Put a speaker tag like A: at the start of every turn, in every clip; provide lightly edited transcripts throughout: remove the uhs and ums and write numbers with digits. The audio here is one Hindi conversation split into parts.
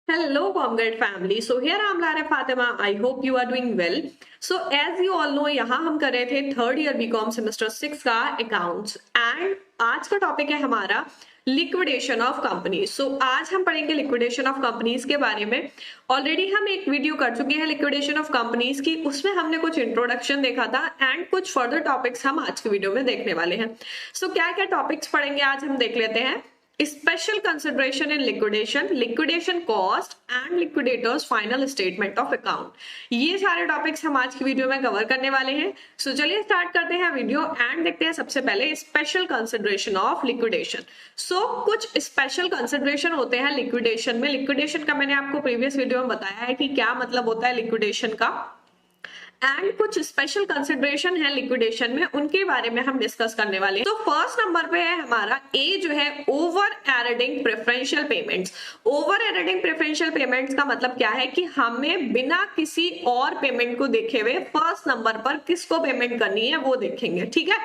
A: Hello, Pomgate family. So here I'm Lara Fatima. I hope you are doing well. So as you all know, यहाँ हम कर रहे थे थर्ड ईयर बीकॉम सेमेस्टर 6 का अकाउंट्स एंड आज का टॉपिक है हमारा लिक्विडेशन ऑफ कंपनीज। सो आज हम पढ़ेंगे लिक्विडेशन ऑफ कंपनीज के बारे में। ऑलरेडी हम एक वीडियो कर चुके हैं लिक्विडेशन ऑफ कंपनीज की, उसमें हमने कुछ इंट्रोडक्शन देखा था एंड कुछ फर्दर टॉपिक्स हम आज के वीडियो में देखने वाले हैं। सो क्या क्या टॉपिक्स पढ़ेंगे आज हम देख लेते हैं। Special consideration in liquidation, liquidation cost and liquidators final statement of account, ये सारे टॉपिक्स हम आज की वीडियो में कवर करने वाले हैं। सो चलिए स्टार्ट करते हैं वीडियो एंड देखते हैं सबसे पहले स्पेशल कंसिडरेशन ऑफ लिक्विडेशन। सो कुछ स्पेशल कंसिडरेशन होते हैं लिक्विडेशन में। लिक्विडेशन का मैंने आपको प्रीवियस वीडियो में बताया है कि क्या मतलब होता है लिक्विडेशन का, एंड कुछ स्पेशल कंसिडरेशन है लिक्विडेशन में, उनके बारे में हम डिस्कस करने वाले हैं। तो फर्स्ट नंबर पे है हमारा ए जो है over adding preferential payments. Over adding preferential payments का मतलब क्या है कि हमें बिना किसी और पेमेंट को देखे हुए फर्स्ट नंबर पर किसको पेमेंट करनी है वो देखेंगे। ठीक है,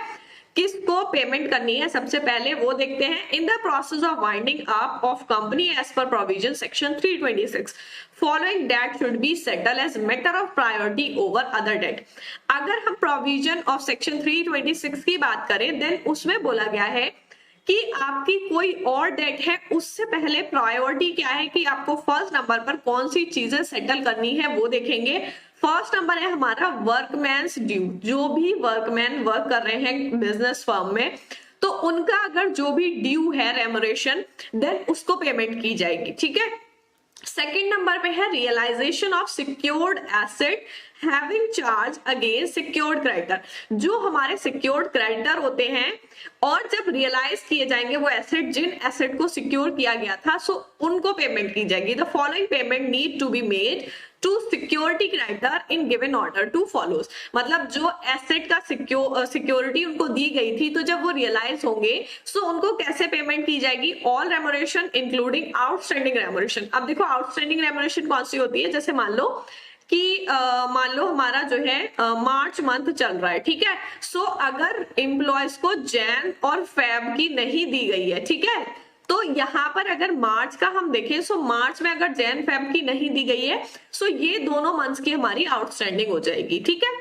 A: किसको पेमेंट करनी है सबसे पहले वो देखते हैं। In the process of winding up of company as per provision section 326 following debt should be settle as matter of priority over other debt. अगर हम प्रोविजन ऑफ सेक्शन 326 की बात करें देन उसमें बोला गया है कि आपकी कोई और डेट है उससे पहले प्रायोरिटी क्या है कि आपको फर्स्ट नंबर पर कौन सी चीजें सेटल करनी है वो देखेंगे। फर्स्ट नंबर है हमारा वर्कमैन्स ड्यू। जो भी वर्कमैन वर्क कर रहे हैं बिजनेस फर्म में तो उनका अगर जो भी ड्यू है रेमोरेशन देन उसको पेमेंट की जाएगी। ठीक है, सेकेंड नंबर पे है realisation of secured asset having charge against secured creditor. जो हमारे सिक्योर्ड क्रेडिटर होते हैं और जब रियलाइज किए जाएंगे वो एसेट, जिन एसेट को सिक्योर किया गया था सो उनको पेमेंट की जाएगी। The following payment need to be made to security creditor in given order to follows. मतलब जो एसेट का सिक्योरिटी उनको दी गई थी तो जब वो रियलाइज होंगे सो उनको कैसे पेमेंट की जाएगी। All रेमोरेशन including outstanding रेमोरेशन। अब देखो आउटस्टैंडिंग रेमोरेशन कौन सी होती है, जैसे मान लो कि मान लो हमारा जो है मार्च मंथ चल रहा है। ठीक है, सो अगर एम्प्लॉयज को जैन और फेब की नहीं दी गई है, ठीक है, तो यहाँ पर अगर मार्च का हम देखें सो मार्च में अगर जैन फेब की नहीं दी गई है सो ये दोनों मंथ्स की हमारी आउटस्टैंडिंग हो जाएगी। ठीक है,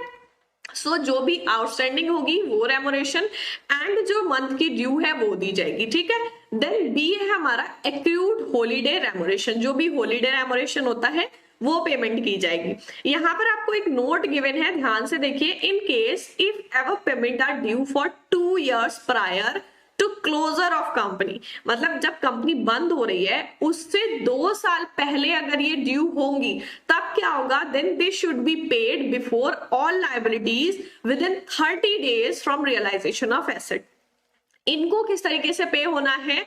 A: सो जो भी आउटस्टैंडिंग होगी वो रेमोरेशन एंड जो मंथ की ड्यू है वो दी जाएगी। ठीक है, देन बी है हमारा एक्रूड हॉलीडे रेमोरेशन। जो भी हॉलीडे रेमोरेशन होता है वो पेमेंट की जाएगी। यहाँ पर आपको एक नोट गिवन है, ध्यान से देखिए। In case if ever payment are due for 2 years prior to closure of company, मतलब जब कंपनी बंद हो रही है उससे 2 साल पहले अगर ये ड्यू होंगी तब क्या होगा, then they should be paid before all liabilities within 30 days from realisation of asset. इनको किस तरीके से पे होना है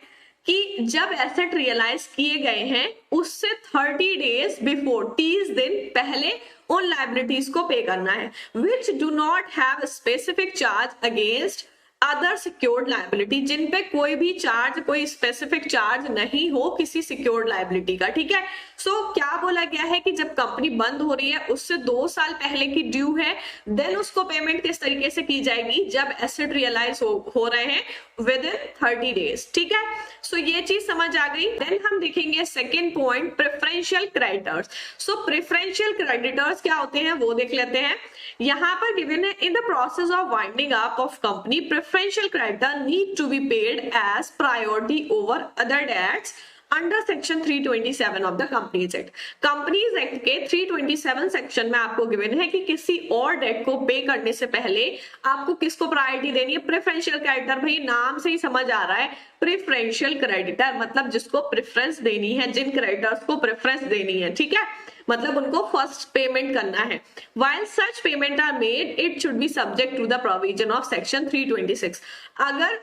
A: कि जब एसेट रियलाइज किए गए हैं उससे 30 days बिफोर, 30 दिन पहले उन लाइबिलिटीज को पे करना है which do not have specific charge against other secured liability, जिन पे कोई भी चार्ज, कोई स्पेसिफिक चार्ज नहीं हो किसी सिक्योर्ड लाइबिलिटी का। ठीक है, सो क्या बोला गया है कि जब कंपनी बंद हो रही है उससे 2 साल पहले की ड्यू है देन उसको पेमेंट किस तरीके से की जाएगी, जब एसेट रियलाइज हो रहे हैं विद इन 30 days। ठीक है, सो ये चीज समझ आ गई। देन हम देखेंगे सेकेंड पॉइंट प्रेफरेंशियल क्रेडिटर्स। सो प्रेफरेंशियल क्रेडिटर्स क्या होते हैं वो देख लेते हैं। यहाँ पर गिवन है in the process of winding up of company preferential creditor need to be paid as priority over other debts under section 327 of the companies act. Companies act के 327 सेक्शन में आपको गिवन है कि किसी और डेट को पे करने से पहले आपको किसको प्रायोरिटी देनी है, प्रेफरेंशियल क्रेडिटर। भाई नाम से ही समझ आ रहा है प्रेफरेंशियल क्रेडिटर मतलब जिसको प्रेफरेंस देनी है, जिन क्रेडिटर्स को प्रेफरेंस देनी है। ठीक है, मतलब उनको फर्स्ट पेमेंट करना है। While such payment are made, it should be subject to the provision of section 326। अगर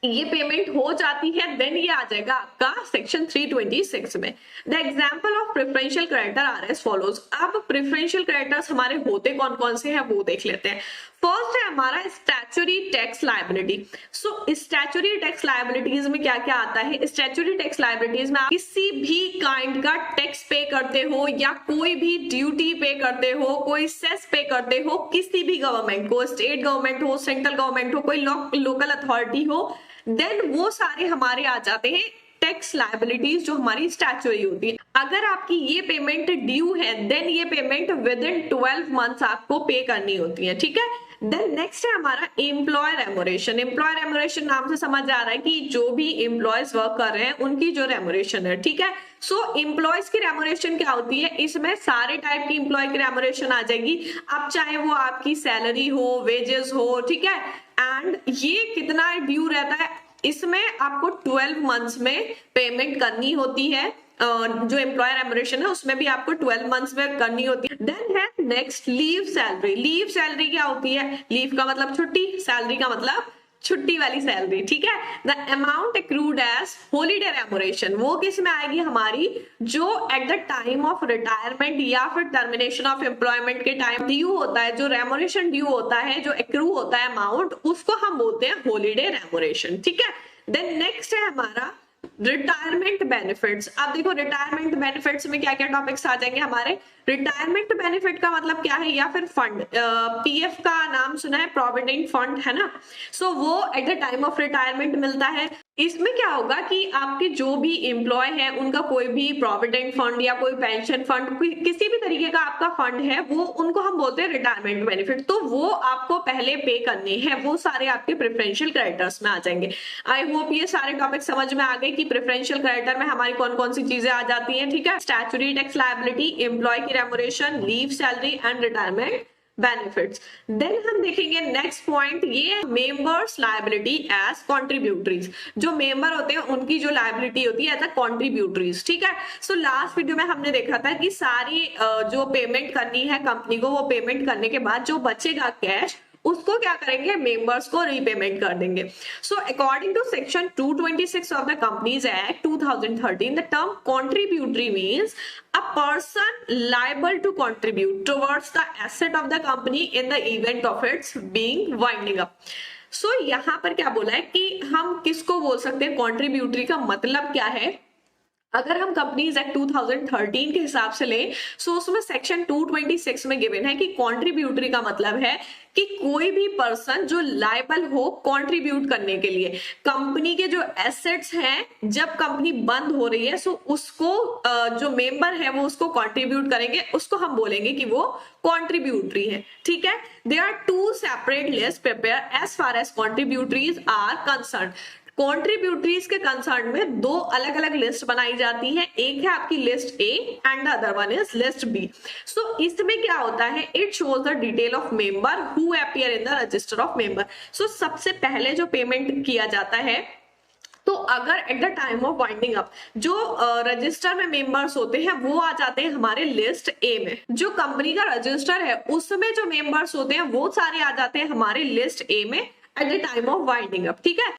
A: ये पेमेंट हो जाती है देन ये आ जाएगा आपका सेक्शन 326 में। The example of preferential creditor are as follows. अब प्रेफरेंशियल क्रेडिटर्स हमारे होते कौन कौन से हैं वो देख लेते हैं। फर्स्ट है हमारा स्टैच्यूटरी टैक्स लायबिलिटी। सो स्टैच्यूटरी टैक्स लायबिलिटीज में क्या क्या आता है। स्टैच्यूटरी टैक्स लायबिलिटीज में आप किसी भी काइंड का टैक्स पे करते हो या कोई भी ड्यूटी पे करते हो, कोई सेस पे करते हो किसी भी गवर्नमेंट को, स्टेट गवर्नमेंट हो, सेंट्रल गवर्नमेंट हो, कोई लोकल अथॉरिटी हो, देन वो सारे हमारे आ जाते हैं टैक्स लायबिलिटीज जो हमारी स्टैच्यूटरी होती है, अगर आपकी ये पेमेंट ड्यू है देन ये पेमेंट विद इन 12 मंथ्स आपको पे करनी होती है, ठीक है। देन नेक्स्ट है हमारा एम्प्लॉयर रेमोरेशन। एम्प्लॉयर रेमोरेशन नाम से समझ आ रहा है कि जो भी एम्प्लॉयज वर्क कर रहे हैं उनकी जो रेमोरेशन है, ठीक है। सो एम्प्लॉयज की रेमोरेशन क्या होती है, इसमें सारे टाइप की एम्प्लॉय की रेमोरेशन आ जाएगी, अब चाहे वो आपकी सैलरी हो, वेजेस हो, ठीक है। एंड ये कितना ड्यू रहता है, इसमें आपको 12 मंथ्स में पेमेंट करनी होती है। जो एम्प्लॉयर रेमोरेशन है उसमें भी आपको 12 मंथ्स में करनी होती है। देन है next leave salary. Leave salary क्या होती है, लीव का मतलब छुट्टी, सैलरी का मतलब छुट्टी वाली सैलरी, ठीक है। The amount accrued as holiday remuneration, वो किस में आएगी हमारी, जो at the time of retirement या फिर टर्मिनेशन ऑफ एम्प्लॉयमेंट के टाइम ड्यू होता है, जो रेमोरेशन ड्यू होता है, जो एक्रू होता है अमाउंट, उसको हम बोलते हैं हॉलीडे रेमोरेशन, ठीक है। देन नेक्स्ट है हमारा रिटायरमेंट बेनिफिट्स। अब देखो रिटायरमेंट बेनिफिट्स में क्या क्या टॉपिक्स आ जाएंगे हमारे। रिटायरमेंट बेनिफिट का मतलब क्या है, या फिर फंड, पीएफ का नाम सुना है, प्रोविडेंट फंड, है ना। सो वो eight the time of retirement मिलता है। इसमें क्या होगा कि आपके जो भी एम्प्लॉय है उनका कोई भी प्रोविडेंट फंड या कोई पेंशन फंड, किसी भी तरीके का आपका फंड है, वो उनको हम बोलते हैं रिटायरमेंट बेनिफिट। तो वो आपको पहले पे करने हैं, वो सारे आपके प्रेफरेंशियल क्रेडिटर्स में आ जाएंगे। आई होप ये सारे टॉपिक समझ में आ गए कि प्रेफरेंशियल क्रेडिटर में हमारी कौन कौन सी चीजें आ जाती हैं, ठीक है। स्टैट्यूटरी टैक्स लायबिलिटी, एम्प्लॉय की remuneration, leave salary and retirement benefits. Then हम देखेंगे नेक्स्ट पॉइंट, ये मेंबर्स लायबिलिटी एज कॉन्ट्रीब्यूटरीज। जो मेंबर होते हैं उनकी जो लायबिलिटी होती है एज अ कॉन्ट्रीब्यूटरीज, ठीक है। सो लास्ट वीडियो में हमने देखा था कि सारी जो पेमेंट करनी है कंपनी को, वो पेमेंट करने के बाद जो बचेगा कैश, उसको क्या करेंगे, मेंबर्स को रीपेमेंट कर देंगे। So according to section 226 of the companies act 2013, the term contributory means a person liable to contribute towards the asset of the company in the event of its being winding up. सो यहाँ पर क्या बोला है कि हम किसको बोल सकते हैं, कॉन्ट्रीब्यूटरी का मतलब क्या है। अगर हम कंपनीज एक्ट 2013 के हिसाब से लें, सो उसमें सेक्शन 226 में गिवन है कि कॉन्ट्रीब्यूटरी का मतलब है कि कोई भी पर्सन जो लायबल हो कंट्रीब्यूट करने के लिए, कंपनी के जो एसेट्स हैं जब कंपनी बंद हो रही है, सो उसको जो मेंबर है वो उसको कंट्रीब्यूट करेंगे, उसको हम बोलेंगे कि वो कंट्रीब्यूटरी है, ठीक है। There are two separate list prepare as far as contributories are concern. Contributories के कंसर्न में दो अलग अलग लिस्ट बनाई जाती है, एक है आपकी list A and other one is list B. So इसमें क्या होता है, it shows the detail of member who appear in the register of member. So सबसे पहले जो पेमेंट किया जाता है, तो अगर at the time of winding up जो रजिस्टर में मेंबर्स होते हैं वो आ जाते हैं हमारे लिस्ट ए में, जो कंपनी का रजिस्टर है उसमें जो मेंबर्स होते हैं वो सारे आ जाते हैं हमारे लिस्ट ए में eight the time of winding up, ठीक है।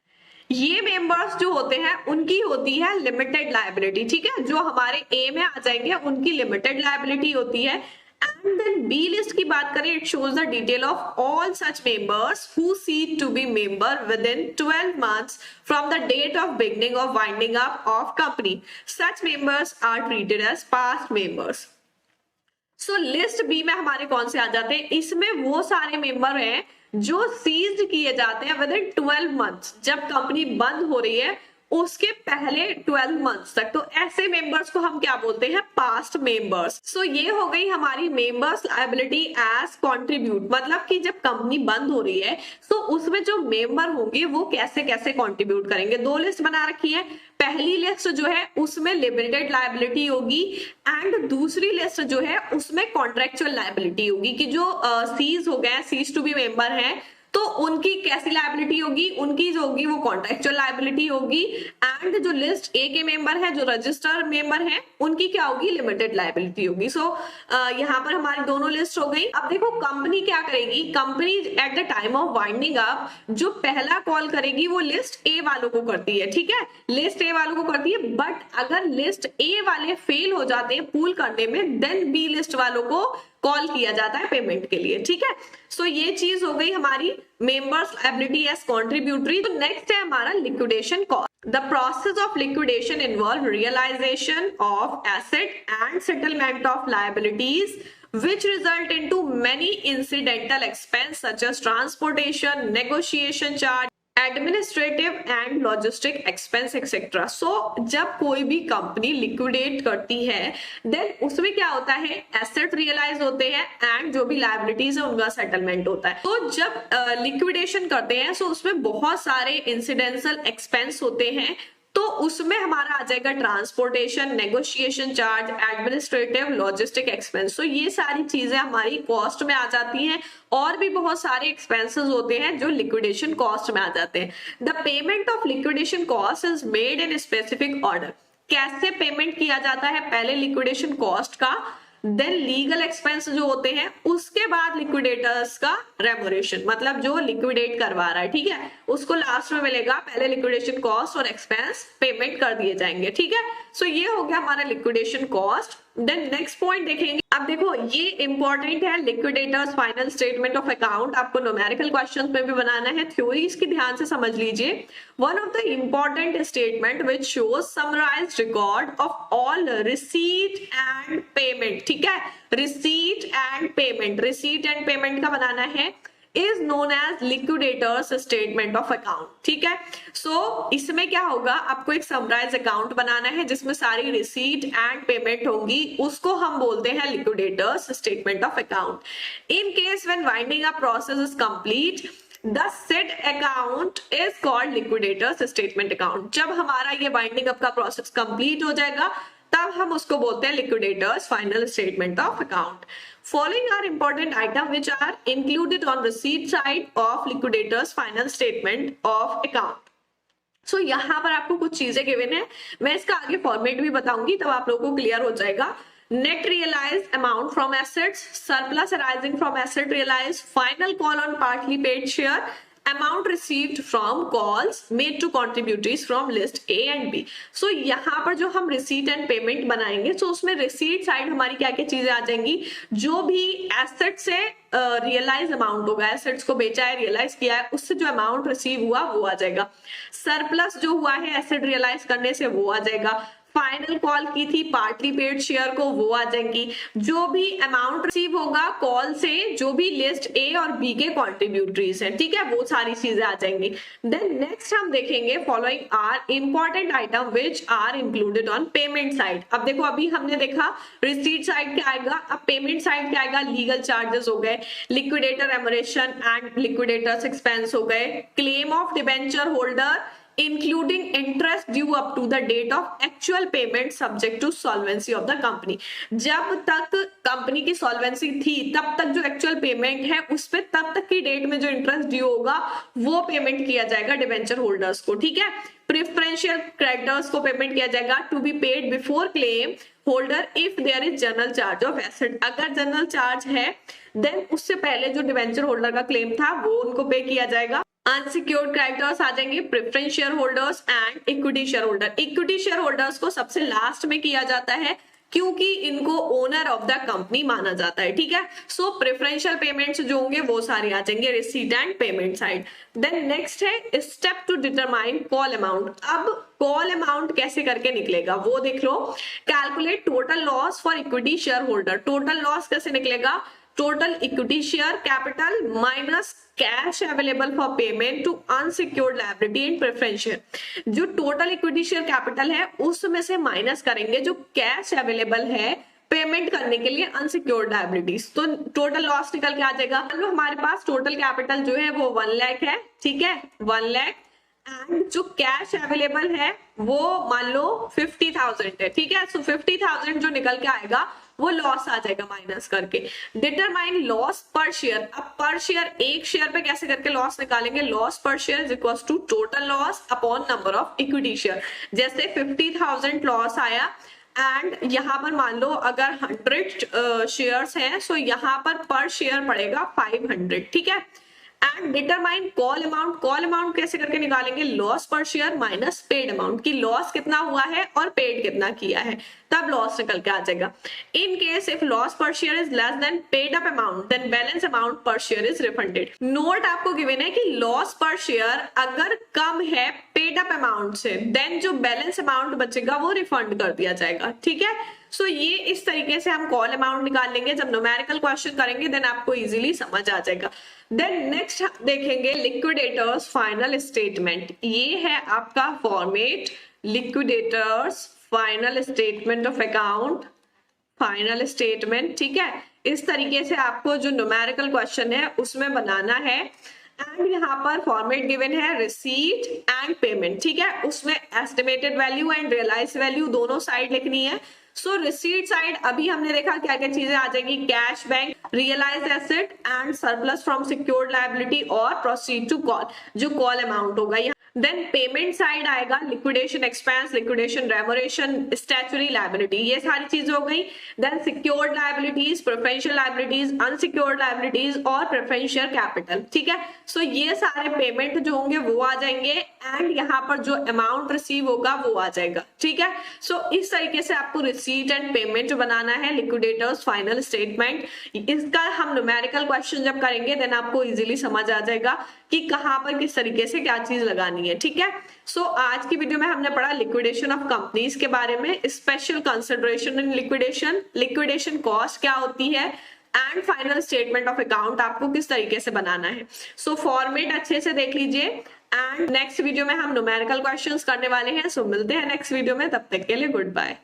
A: ये मेंबर्स जो होते हैं उनकी होती है लिमिटेड लायबिलिटी, ठीक है। जो हमारे ए में आ जाएंगे उनकी लिमिटेड लायबिलिटी होती है। एंड देन बी लिस्ट की बात करें, it shows the detail of all such members who seek to be member within 12 months from the date of beginning of winding up of company. Such members are treated as past members. So list B में हमारे कौन से आ जाते हैं, इसमें वो सारे मेंबर हैं जो सीज्ड किए जाते हैं विद इन 12 मंथ्स, जब कंपनी बंद हो रही है उसके पहले 12 मंथ्स तक। तो ऐसे मेंबर्स को हम क्या बोलते हैं, पास्ट मेंबर्स। सो ये हो गई हमारी मेंबर्स लायबिलिटी एज कंट्रीब्यूट, मतलब कि जब कंपनी बंद हो रही है तो उसमें जो मेंबर होंगे वो कैसे कैसे कंट्रीब्यूट करेंगे। दो लिस्ट बना रखी है, पहली लिस्ट जो है उसमें लिमिटेड लायबिलिटी होगी एंड दूसरी लिस्ट जो है उसमें कॉन्ट्रेक्चुअल लायबिलिटी होगी कि जो सीज हो गए, सीज टू बी मेंबर है, तो उनकी कैसी लायबिलिटी होगी, उनकी जो होगी वो कॉन्ट्रेक्चुअल लायबिलिटी होगी। एंड जो लिस्ट ए के मेंबर है, जो रजिस्टर मेंबर है, उनकी क्या होगी, लिमिटेड लायबिलिटी होगी। सो यहाँ पर हमारी दोनों लिस्ट हो गई। अब देखो कंपनी क्या करेगी, company at the time of winding up जो पहला कॉल करेगी वो लिस्ट ए वालों को करती है, ठीक है, लिस्ट ए वालों को करती है। बट अगर लिस्ट ए वाले फेल हो जाते हैं पूल करने में, देन बी लिस्ट वालों को कॉल किया जाता है पेमेंट के लिए, ठीक है। सो ये चीज हो गई हमारी मेंबर्स लायबिलिटी एज कंट्रीब्यूटरी। तो नेक्स्ट है हमारा liquidation cost. The process of liquidation involve realisation of asset and settlement of liabilities which result into many incidental expense such as transportation, negotiation charge administrative and logistic expense etcetera. So जब कोई भी कंपनी लिक्विडेट करती है देन उसमें क्या होता है, एसेट रियलाइज होते हैं एंड जो भी लायबिलिटीज है उनका सेटलमेंट होता है। तो जब लिक्विडेशन करते हैं सो उसमें बहुत सारे इंसिडेंशियल एक्सपेंस होते हैं, तो उसमें हमारा आ जाएगा transportation, negotiation charge, administrative, logistic expense. तो ये सारी चीजें हमारी कॉस्ट में आ जाती हैं और भी बहुत सारे एक्सपेंसेस होते हैं जो लिक्विडेशन कॉस्ट में आ जाते हैं। The payment of liquidation cost is made in specific order. कैसे पेमेंट किया जाता है, पहले लिक्विडेशन कॉस्ट का, देन लीगल एक्सपेंस जो होते हैं, उसके बाद लिक्विडेटर्स का रेमोरेशन, मतलब जो लिक्विडेट करवा रहा है, ठीक है, उसको लास्ट में मिलेगा। पहले लिक्विडेशन कॉस्ट और एक्सपेंस पेमेंट कर दिए जाएंगे, ठीक है। सो ये हो गया हमारा liquidation cost. Then next point देखेंगे। अब देखो ये इंपॉर्टेंट है, liquidators final statement of account आपको न्यूमेरिकल क्वेश्चंस में भी बनाना है, थ्योरी इसकी ध्यान से समझ लीजिए। One of the important statement which shows summarised record of all receipt and payment, ठीक है, receipt and payment, receipt and payment का बनाना है, is known as liquidators statement of account, ठीक है। सो इसमें क्या होगा, आपको एक समराइज अकाउंट बनाना है जिसमें सारी रिसीट एंड पेमेंट होंगी, उसको हम बोलते हैं liquidators statement of account. In case when winding up process is complete the set account is called liquidators statement account. जब हमारा ये वाइंडिंग अप का प्रोसेस कंप्लीट हो जाएगा तब हम उसको बोलते हैं liquidators final statement of account. Following are important items which are included on receipt side of liquidators final statement of account. So यहाँ पर आपको कुछ चीजें गिवन है, मैं इसका आगे फॉर्मेट भी बताऊंगी तब आप लोगों को क्लियर हो जाएगा। Net realized amount from assets, surplus arising from asset realized, final call on partly paid share, amount received from calls made to contributees from list A and B. So यहाँ पर जो हम receipt and payment बनाएंगे तो उसमें receipt side हमारी क्या क्या चीजें आ जाएंगी, जो भी एसेट से रियलाइज अमाउंट होगा, एसेट्स को बेचा है, रियलाइज किया है, उससे जो अमाउंट रिसीव हुआ वो आ जाएगा। सरप्लस जो हुआ है एसेट रियलाइज करने से वो आ जाएगा। फाइनल कॉल की थी पार्टली पेड शेयर को, वो आ जाएंगी। जो भी अमाउंट रिसीव होगा कॉल से, जो भी लिस्ट ए और बी के कॉन्ट्रीब्यूटरीज हैं, ठीक है, वो सारी चीजें आ जाएंगी। देन नेक्स्ट हम देखेंगे following are important item which are included on payment side. अब देखो अभी हमने देखा रिसीट साइड क्या आएगा, अब पेमेंट साइड क्या आएगा, लीगल चार्जेस हो गए, लिक्विडेटर रेमोरेशन एंड लिक्विडेटर्स एक्सपेंस हो गए, claim of debenture holder including interest due up to the date of actual payment subject to solvency of the company। जब तक कंपनी की सॉल्वेंसी थी तब तक जो एक्चुअल पेमेंट है उस पे तब तक की डेट में जो इंटरेस्ट ड्यू होगा वो पेमेंट किया जाएगा डिबेंचर होल्डर्स को, ठीक है। प्रेफरेंशियल क्रेडिटर्स को पेमेंट किया जाएगा to be paid before claim holder if there is general charge of asset. अगर जनरल चार्ज है देन उससे पहले जो डिबेंचर होल्डर का क्लेम था वो उनको पे किया जाएगा। अनसिक्योर्ड क्रेडिटर्स आ जाएंगे, preference share holders and equity share holder. Equity share holders को सबसे लास्ट में किया जाता है क्योंकि इनको ओनर ऑफ द कंपनी माना जाता है, ठीक है। सो प्रेफरेंशियल पेमेंट्स जो होंगे वो सारे आ जाएंगे receipt and payment side. Then next है step to determine call amount. अब कॉल अमाउंट कैसे करके निकलेगा वो देख लो। Calculate total loss for equity share holder. Total loss कैसे निकलेगा, total equity share capital minus cash available for payment to unsecured liability in preference share. जो टोटल इक्विटी शेयर कैपिटल है उसमें से माइनस करेंगे जो कैश अवेलेबल है पेमेंट करने के लिए अनसिक्योर्ड लायबिलिटीज, तो टोटल लॉस निकल के आ जाएगा। मान लो हमारे पास टोटल कैपिटल जो है वो 1 लाख है, ठीक है, 1 लाख एंड जो कैश अवेलेबल है वो मान लो 50,000 है, ठीक है। सो 50,000 जो निकल के आएगा वो लॉस आ जाएगा माइनस करके। Determine loss per share. अब पर शेयर, एक शेयर पे कैसे करके लॉस निकालेंगे, loss per share is equal to total loss upon number of equity share. जैसे 50,000 लॉस आया एंड यहाँ पर मान लो अगर 100 शेयर्स हैं सो यहाँ पर शेयर पड़ेगा 500, ठीक है। And determine call amount. Call amount कैसे करके निकालेंगे, loss per share minus paid amount, की लॉस कितना हुआ है और पेड कितना किया है, तब लॉस निकल के आ जाएगा। In case if loss per share is less than paid up amount then balance amount per share is refunded. Note आपको गिवन है कि लॉस पर शेयर अगर कम है पेड अप अमाउंट से देन जो बैलेंस अमाउंट बचेगा वो रिफंड कर दिया जाएगा, ठीक है। सो ये इस तरीके से हम कॉल अमाउंट निकाल लेंगे। जब न्यूमेरिकल क्वेश्चन करेंगे देन आपको इजीली समझ आ जाएगा। देन नेक्स्ट देखेंगे लिक्विडेटर्स फाइनल स्टेटमेंट। ये है आपका format, liquidators final statement of account, final statement, ठीक है। इस तरीके से आपको जो न्यूमेरिकल क्वेश्चन है उसमें बनाना है। एंड यहाँ पर फॉर्मेट गिवन है रिसीट एंड पेमेंट, ठीक है। उसमें estimated value and realise value दोनों साइड लिखनी है। सो रिसीट साइड अभी हमने देखा क्या क्या चीजें आ जाएंगी, cash bank, realise asset and surplus from secured liability और प्रोसीड टू कॉल, जो कॉल अमाउंट होगा। देन पेमेंट साइड आएगा liquidation expense, liquidation remuneration, statutory liability, ये सारी चीजें हो गई। Then secured liabilities, preferential liabilities, unsecured liabilities और प्रेफरेंशियल कैपिटल, ठीक है। सो ये सारे पेमेंट जो होंगे वो आ जाएंगे एंड यहाँ पर जो अमाउंट रिसीव होगा वो आ जाएगा, ठीक है। सो इस तरीके से आपको रिसीट एंड पेमेंट बनाना है, लिक्विडेटर्स फाइनल स्टेटमेंट। इसका हम न्यूमेरिकल क्वेश्चन जब करेंगे देन आपको इजीली समझ आ जाएगा कि कहां पर किस तरीके से क्या चीज लगानी है, ठीक है। सो आज की वीडियो में हमने पढ़ा लिक्विडेशन ऑफ कंपनीज के बारे में, special consideration in liquidation, liquidation cost क्या होती है and final statement of account आपको किस तरीके से बनाना है। सो फॉर्मेट अच्छे से देख लीजिए एंड नेक्स्ट वीडियो में हम न्यूमेरिकल क्वेश्चंस करने वाले हैं। सो मिलते हैं नेक्स्ट वीडियो में, तब तक के लिए गुड बाय।